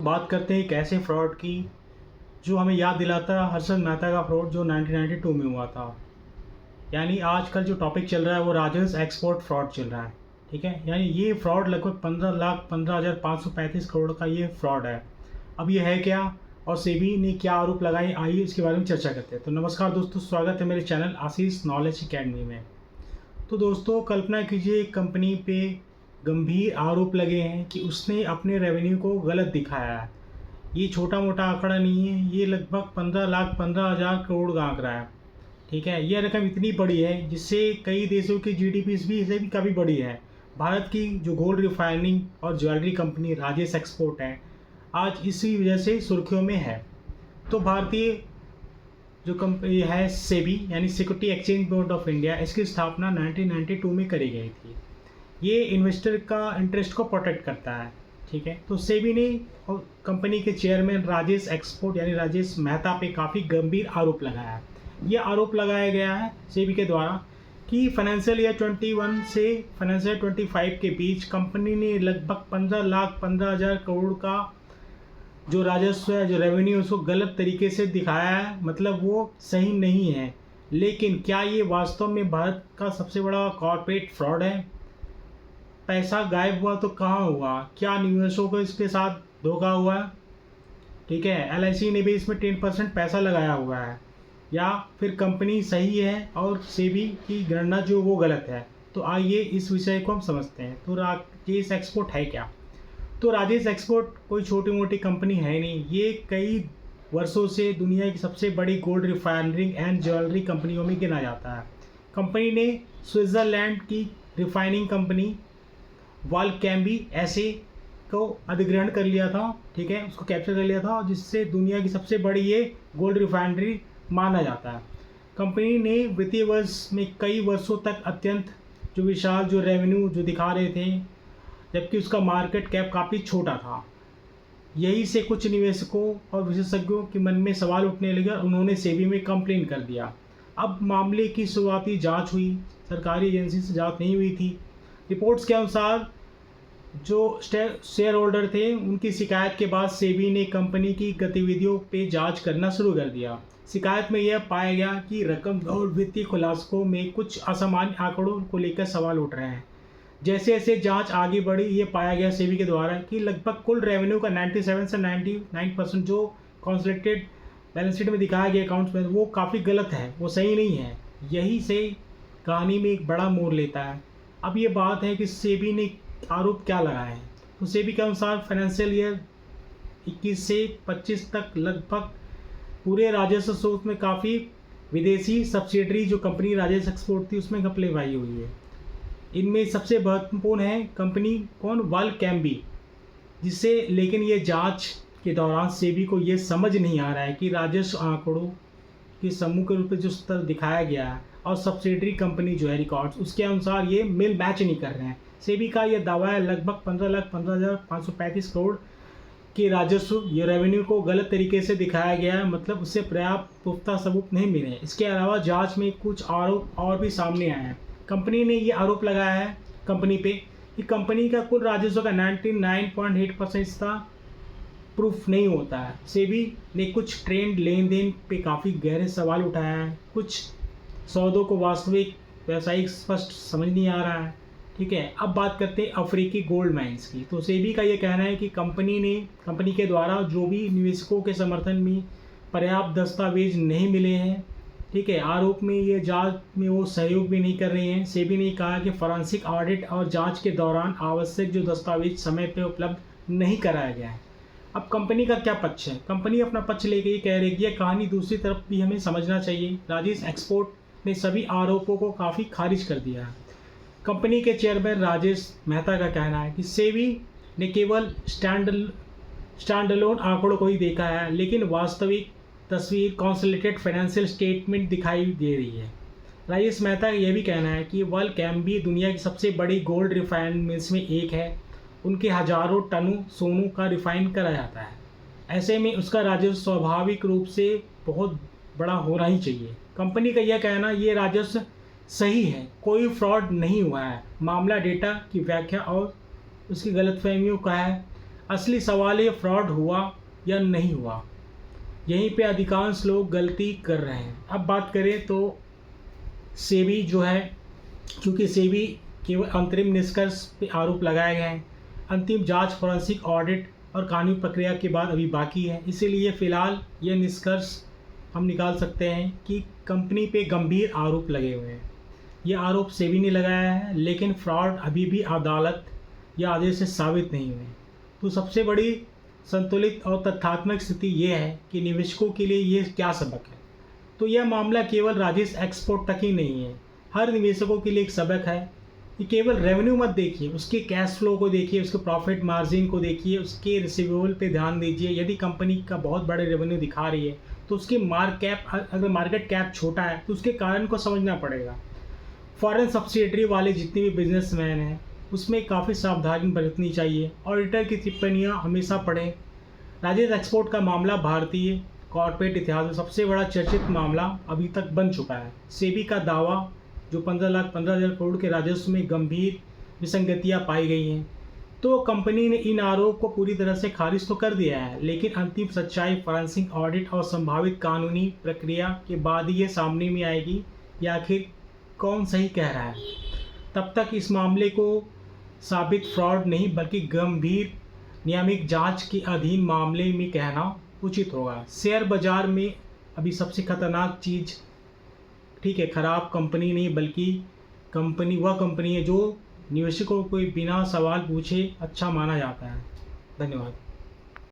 बात करते हैं एक ऐसे फ्रॉड की जो हमें याद दिलाता है हर्षद मेहता का फ्रॉड जो 1992 में हुआ था। यानी आजकल जो टॉपिक चल रहा है वो राजस्व एक्सपोर्ट फ्रॉड चल रहा है। ठीक है, यानी ये फ्रॉड लगभग 15,15,535 करोड़ का ये फ्रॉड है। अब ये है क्या और सेबी ने क्या आरोप लगाए, आइए इसके बारे में चर्चा करते हैं। तो नमस्कार दोस्तों, स्वागत है मेरे चैनल आशीष नॉलेज अकेडमी में। तो दोस्तों, कल्पना कीजिए एक कंपनी पे गंभीर आरोप लगे हैं कि उसने अपने रेवेन्यू को गलत दिखाया है। ये छोटा मोटा आंकड़ा नहीं है, ये लगभग 15,15,000 करोड़ का आंकड़ा है। ठीक है, यह रकम इतनी बड़ी है जिससे कई देशों की जीडीपी भी इससे भी काफ़ी बड़ी है। भारत की जो गोल्ड रिफाइनिंग और ज्वेलरी कंपनी राजेश एक्सपोर्ट है, आज इसी वजह से सुर्खियों में है। तो भारतीय जो कंपनी है सेबी यानी security exchange board of India, इसकी स्थापना 1992 में करी गई थी। ये इन्वेस्टर का इंटरेस्ट को प्रोटेक्ट करता है। ठीक है, तो सेबी ने कंपनी के चेयरमैन राजेश एक्सपोर्ट यानी राजेश मेहता पे काफ़ी गंभीर आरोप लगाया है। ये आरोप लगाया गया है सेबी के द्वारा कि फाइनेंशियल ईयर 21 से फाइनेंशियल 25 के बीच कंपनी ने लगभग 15,15,000 करोड़ का जो राजस्व है, जो रेवेन्यू, उसको गलत तरीके से दिखाया है, मतलब वो सही नहीं है। लेकिन क्या ये वास्तव में भारत का सबसे बड़ा कॉर्पोरेट फ्रॉड है? पैसा गायब हुआ तो कहाँ हुआ? क्या निवेशकों को इसके साथ धोखा हुआ? ठीक है, एलआईसी ने भी इसमें 10% पैसा लगाया हुआ है, या फिर कंपनी सही है और सेबी की गणना जो वो गलत है? तो आइए इस विषय को हम समझते हैं। तो राजेश एक्सपोर्ट है क्या? तो राजेश एक्सपोर्ट कोई छोटी मोटी कंपनी है नहीं, ये कई वर्षों से दुनिया की सबसे बड़ी गोल्ड रिफाइनरिंग एंड ज्वेलरी कंपनियों में गिना जाता है। कंपनी ने स्विट्ज़रलैंड की रिफाइनिंग कंपनी वालकैम्बी ऐसे को अधिग्रहण कर लिया था। ठीक है, उसको कैप्चर कर लिया था, जिससे दुनिया की सबसे बड़ी ये गोल्ड रिफाइनरी माना जाता है। कंपनी ने वित्तीय वर्ष में कई वर्षों तक अत्यंत जो विशाल जो रेवेन्यू जो दिखा रहे थे, जबकि उसका मार्केट कैप काफ़ी छोटा था। यही से कुछ निवेशकों और विशेषज्ञों के मन में सवाल उठने लगे और उन्होंने सेबी में कंप्लेन कर दिया। अब मामले की शुरुआती जांच हुई, सरकारी एजेंसी से जांच नहीं हुई थी। रिपोर्ट्स के अनुसार जो शेयर होल्डर थे, उनकी शिकायत के बाद सेबी ने कंपनी की गतिविधियों पे जांच करना शुरू कर दिया। शिकायत में यह पाया गया कि रकम और वित्तीय खुलासों में कुछ असामान्य आंकड़ों को लेकर सवाल उठ रहे हैं। जैसे जैसे जांच आगे बढ़ी, ये पाया गया सेबी के द्वारा कि लगभग कुल रेवेन्यू का 97 से 99% जो कंसोलिडेटेड बैलेंस शीट में दिखाया गया अकाउंट्स में, वो काफ़ी गलत है, वो सही नहीं है। यही से कहानी में एक बड़ा मोड़ लेता है। अब ये बात है कि सेबी ने आरोप क्या लगाए हैं। तो सेबी के अनुसार फाइनेंशियल ईयर 21 से 25 तक लगभग पूरे राजस्व स्रोत में काफ़ी विदेशी सब्सिडरी जो कंपनी राजेश एक्सपोर्ट थी उसमें घपलेबाजी हुई है। इनमें सबसे महत्वपूर्ण है कंपनी कौन? वालकैम्बी, जिससे लेकिन ये जांच के दौरान सेबी को ये समझ नहीं आ रहा है कि राजस्व आंकड़ों के समूह के रूप में जो स्तर दिखाया गया है और सब्सिडरी कंपनी जो है रिकॉर्ड्स, उसके अनुसार ये मिल मैच नहीं कर रहे हैं। सेबी का ये दावा है लगभग 15,15,535 करोड़ के राजस्व ये रेवेन्यू को गलत तरीके से दिखाया गया है, मतलब उससे पर्याप्त पुख्ता सबूत नहीं मिले। इसके अलावा जांच में कुछ आरोप और भी सामने आए हैं। कंपनी ने ये आरोप लगाया है कंपनी पे कि कंपनी का कुल राजस्व का 99.8% हिस्सा प्रूफ नहीं होता है। सेबी ने कुछ ट्रेंड लेन देन पे काफ़ी गहरे सवाल उठाया है, कुछ सौदों को वास्तविक व्यावसायिक स्पष्ट समझ नहीं आ रहा है। ठीक है, अब बात करते हैं अफ्रीकी गोल्ड माइंस की। तो सेबी का ये कहना है कि कंपनी के द्वारा जो भी निवेशकों के समर्थन में पर्याप्त दस्तावेज नहीं मिले हैं। ठीक है, आरोप में ये जांच में वो सहयोग भी नहीं कर रहे हैं। सेबी ने कहा कि फॉरेंसिक ऑडिट और जांच के दौरान आवश्यक जो दस्तावेज समय पर उपलब्ध नहीं कराया गया है। अब कंपनी का क्या पक्ष है? कंपनी अपना पक्ष लेके ये कह रही है कि यह कहानी दूसरी तरफ भी हमें समझना चाहिए। राजेश एक्सपोर्ट ने सभी आरोपों को काफ़ी खारिज कर दिया है। कंपनी के चेयरमैन राजेश मेहता का कहना है कि सेबी ने केवल स्टैंडअलोन आंकड़ों को ही देखा है, लेकिन वास्तविक तस्वीर कंसोलिडेटेड फाइनेंशियल स्टेटमेंट दिखाई दे रही है। राजेश मेहता का यह भी कहना है कि वालकैम्बी दुनिया की सबसे बड़ी गोल्ड रिफाइन मिल्स में एक है। उनके हजारों टनों सोनू का रिफाइन करा जाता है। ऐसे में उसका राजस्व स्वाभाविक रूप से बहुत बड़ा होना ही चाहिए। कंपनी का यह कहना ये राजस्व सही है, कोई फ्रॉड नहीं हुआ है। मामला डेटा की व्याख्या और उसकी गलतफहमियों का है। असली सवाल ये फ्रॉड हुआ या नहीं हुआ। यहीं पे अधिकांश लोग गलती कर रहे हैं। अब बात करें तो सेबी जो है, क्योंकि सेबी केवल अंतरिम निष्कर्ष पे आरोप लगाए गए हैं, अंतिम जांच, फॉरेंसिक ऑडिट और कानूनी प्रक्रिया के बाद अभी बाकी है। इसीलिए फ़िलहाल यह निष्कर्ष हम निकाल सकते हैं कि कंपनी पे गंभीर आरोप लगे हुए हैं। ये आरोप सेबी ने लगाया है, लेकिन फ्रॉड अभी भी अदालत या आदेश से साबित नहीं हुए। तो सबसे बड़ी संतुलित और तथ्यात्मक स्थिति ये है कि निवेशकों के लिए ये क्या सबक है। तो यह मामला केवल राजेश एक्सपोर्ट तक ही नहीं है, हर निवेशकों के लिए एक सबक है कि केवल रेवेन्यू मत देखिए, उसके कैश फ्लो को देखिए, उसके प्रॉफिट मार्जिन को देखिए, उसके रिसीवेबल पे ध्यान दीजिए। यदि कंपनी का बहुत बड़े रेवेन्यू दिखा रही है तो उसकी अगर मार्केट कैप छोटा है तो उसके कारण को समझना पड़ेगा। फॉरेन सब्सिडियरी वाले जितने भी बिजनेसमैन हैं उसमें काफ़ी सावधानी बरतनी चाहिए। ऑडिटर की टिप्पणियाँ हमेशा पढ़ें। राजेश एक्सपोर्ट का मामला भारतीय कॉर्पोरेट इतिहास में सबसे बड़ा चर्चित मामला अभी तक बन चुका है। सेबी का दावा जो 15,15,000 करोड़ के राजस्व में गंभीर विसंगतियां पाई गई हैं, तो कंपनी ने इन आरोप को पूरी तरह से खारिज तो कर दिया है, लेकिन अंतिम सच्चाई फॉरेंसिक ऑडिट और संभावित कानूनी प्रक्रिया के बाद ही ये सामने में आएगी कि आखिर कौन सही कह रहा है। तब तक इस मामले को साबित फ्रॉड नहीं बल्कि गंभीर नियामक जांच के अधीन मामले में कहना उचित होगा। शेयर बाजार में अभी सबसे खतरनाक चीज़, ठीक है, ख़राब कंपनी नहीं बल्कि वह कंपनी है जो निवेशकों को बिना सवाल पूछे अच्छा माना जाता है। धन्यवाद।